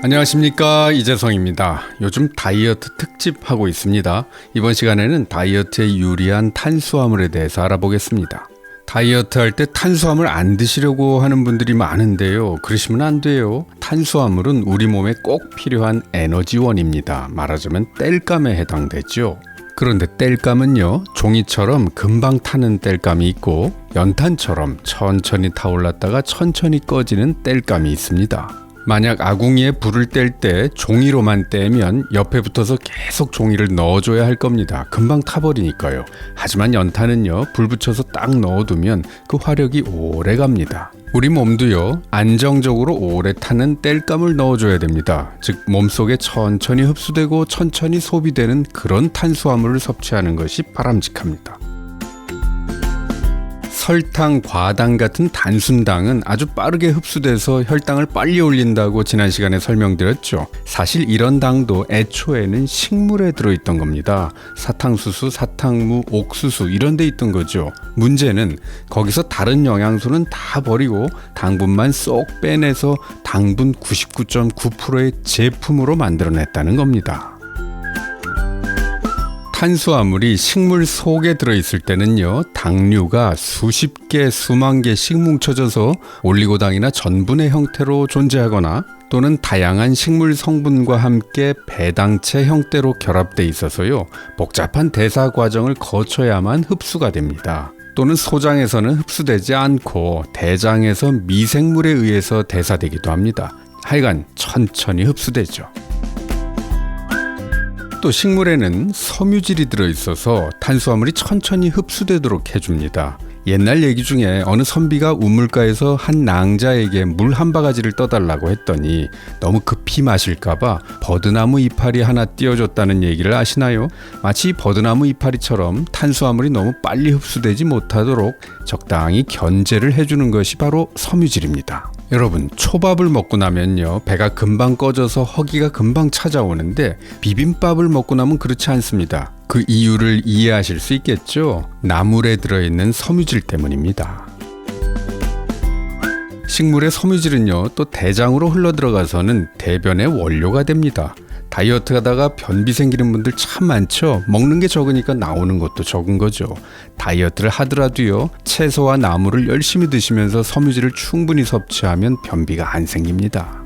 안녕하십니까, 이재성입니다. 요즘 다이어트 특집 하고 있습니다. 이번 시간에는 다이어트에 유리한 탄수화물에 대해서 알아보겠습니다. 다이어트 할 때 탄수화물 안 드시려고 하는 분들이 많은데요. 그러시면 안 돼요. 탄수화물은 우리 몸에 꼭 필요한 에너지원입니다. 말하자면 땔감에 해당되죠. 그런데 땔감은요, 종이처럼 금방 타는 땔감이 있고 연탄처럼 천천히 타올랐다가 천천히 꺼지는 땔감이 있습니다. 만약 아궁이에 불을 뗄 때 종이로만 떼면 옆에 붙어서 계속 종이를 넣어줘야 할 겁니다. 금방 타버리니까요. 하지만 연탄은요, 불 붙여서 딱 넣어두면 그 화력이 오래 갑니다. 우리 몸도요, 안정적으로 오래 타는 땔감을 넣어줘야 됩니다. 즉 몸속에 천천히 흡수되고 천천히 소비되는 그런 탄수화물을 섭취하는 것이 바람직합니다. 설탕, 과당 같은 단순당은 아주 빠르게 흡수돼서 혈당을 빨리 올린다고 지난 시간에 설명드렸죠. 사실 이런 당도 애초에는 식물에 들어있던 겁니다. 사탕수수, 사탕무, 옥수수 이런 데 있던 거죠. 문제는 거기서 다른 영양소는 다 버리고 당분만 쏙 빼내서 당분 99.9%의 제품으로 만들어냈다는 겁니다. 탄수화물이 식물 속에 들어있을 때는요, 당류가 수십 개, 수만 개씩 뭉쳐져서 올리고당이나 전분의 형태로 존재하거나 또는 다양한 식물 성분과 함께 배당체 형태로 결합돼 있어서요, 복잡한 대사 과정을 거쳐야만 흡수가 됩니다. 또는 소장에서는 흡수되지 않고 대장에서 미생물에 의해서 대사되기도 합니다. 하여간 천천히 흡수되죠. 또 식물에는 섬유질이 들어있어서 탄수화물이 천천히 흡수되도록 해줍니다. 옛날 얘기 중에 어느 선비가 우물가에서 한 낭자에게 물 한 바가지를 떠달라고 했더니 너무 급히 마실까봐 버드나무 이파리 하나 띄워줬다는 얘기를 아시나요? 마치 버드나무 이파리처럼 탄수화물이 너무 빨리 흡수되지 못하도록 적당히 견제를 해주는 것이 바로 섬유질입니다. 여러분, 초밥을 먹고 나면요, 배가 금방 꺼져서 허기가 금방 찾아오는데 비빔밥을 먹고 나면 그렇지 않습니다. 그 이유를 이해하실 수 있겠죠? 나물에 들어있는 섬유질 때문입니다. 식물의 섬유질은요, 또 대장으로 흘러들어가서는 대변의 원료가 됩니다. 다이어트 하다가 변비 생기는 분들 참 많죠. 먹는 게 적으니까 나오는 것도 적은 거죠. 다이어트를 하더라도요, 채소와 나물을 열심히 드시면서 섬유질을 충분히 섭취하면 변비가 안 생깁니다.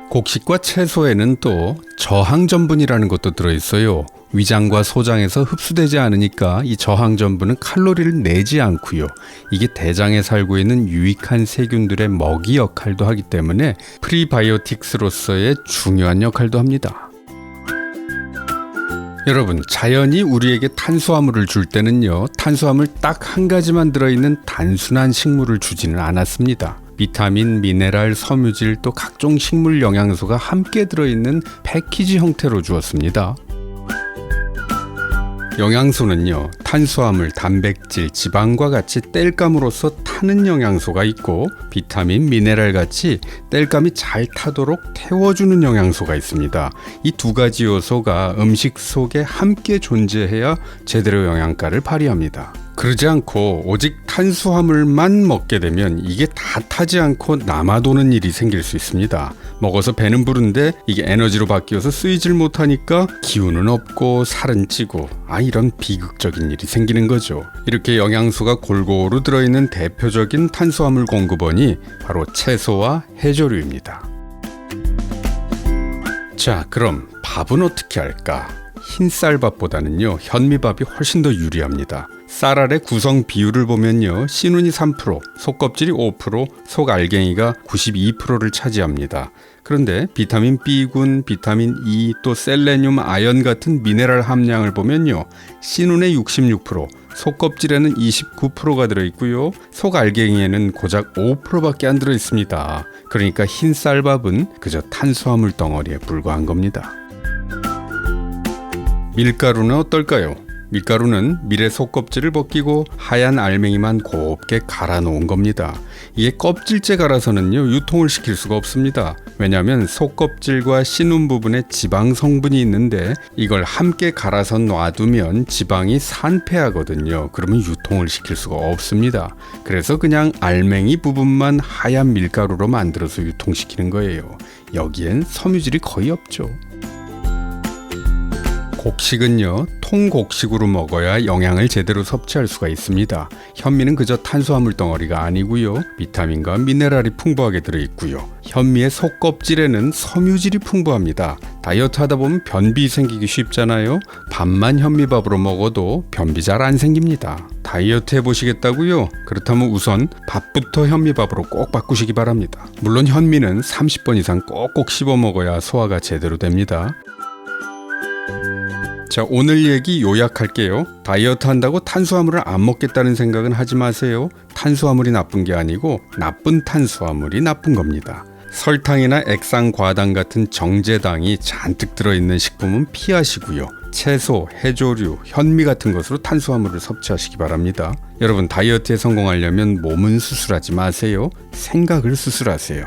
곡식과 채소에는 또 저항전분이라는 것도 들어있어요. 위장과 소장에서 흡수되지 않으니까 이 저항전분은 칼로리를 내지 않고요. 이게 대장에 살고 있는 유익한 세균들의 먹이 역할도 하기 때문에 프리바이오틱스로서의 중요한 역할도 합니다. 여러분, 자연이 우리에게 탄수화물을 줄 때는요, 탄수화물 딱 한 가지만 들어있는 단순한 식물을 주지는 않았습니다. 비타민, 미네랄, 섬유질, 또 각종 식물 영양소가 함께 들어있는 패키지 형태로 주었습니다. 영양소는요, 탄수화물, 단백질, 지방과 같이 땔감으로서 타는 영양소가 있고 비타민, 미네랄 같이 땔감이 잘 타도록 태워주는 영양소가 있습니다. 이 두 가지 요소가 음식 속에 함께 존재해야 제대로 영양가를 발휘합니다. 그러지 않고 오직 탄수화물만 먹게 되면 이게 다 타지 않고 남아도는 일이 생길 수 있습니다. 먹어서 배는 부른데 이게 에너지로 바뀌어서 쓰이질 못하니까 기운은 없고 살은 찌고 이런 비극적인 일이 생기는 거죠. 이렇게 영양소가 골고루 들어있는 대표적인 탄수화물 공급원이 바로 채소와 해조류입니다. 자, 그럼 밥은 어떻게 할까? 흰쌀밥보다는요, 현미밥이 훨씬 더 유리합니다. 쌀알의 구성 비율을 보면요, 씨눈이 3%, 속껍질이 5%, 속알갱이가 92%를 차지합니다. 그런데 비타민 B군, 비타민 E, 또 셀레늄, 아연 같은 미네랄 함량을 보면요, 씨눈의 66%, 속껍질에는 29%가 들어있고요, 속알갱이에는 고작 5%밖에 안 들어있습니다. 그러니까 흰쌀밥은 그저 탄수화물 덩어리에 불과한 겁니다. 밀가루는 어떨까요? 밀가루는 밀의 속껍질을 벗기고 하얀 알맹이만 곱게 갈아 놓은 겁니다. 이게 껍질째 갈아서는요 유통을 시킬 수가 없습니다. 왜냐하면 속껍질과 씨눈 부분에 지방 성분이 있는데 이걸 함께 갈아서 놔두면 지방이 산패하거든요. 그러면 유통을 시킬 수가 없습니다. 그래서 그냥 알맹이 부분만 하얀 밀가루로 만들어서 유통시키는 거예요. 여기엔 섬유질이 거의 없죠. 곡식은요, 통곡식으로 먹어야 영양을 제대로 섭취할 수가 있습니다. 현미는 그저 탄수화물 덩어리가 아니고요, 비타민과 미네랄이 풍부하게 들어있고요. 현미의 속껍질에는 섬유질이 풍부합니다. 다이어트 하다 보면 변비 생기기 쉽잖아요. 밥만 현미밥으로 먹어도 변비 잘 안 생깁니다. 다이어트 해보시겠다고요? 그렇다면 우선 밥부터 현미밥으로 꼭 바꾸시기 바랍니다. 물론 현미는 30번 이상 꼭꼭 씹어 먹어야 소화가 제대로 됩니다. 자, 오늘 얘기 요약할게요. 다이어트 한다고 탄수화물을 안 먹겠다는 생각은 하지 마세요. 탄수화물이 나쁜 게 아니고 나쁜 탄수화물이 나쁜 겁니다. 설탕이나 액상과당 같은 정제당이 잔뜩 들어있는 식품은 피하시고요. 채소, 해조류, 현미 같은 것으로 탄수화물을 섭취하시기 바랍니다. 여러분, 다이어트에 성공하려면 몸은 수술하지 마세요. 생각을 수술하세요.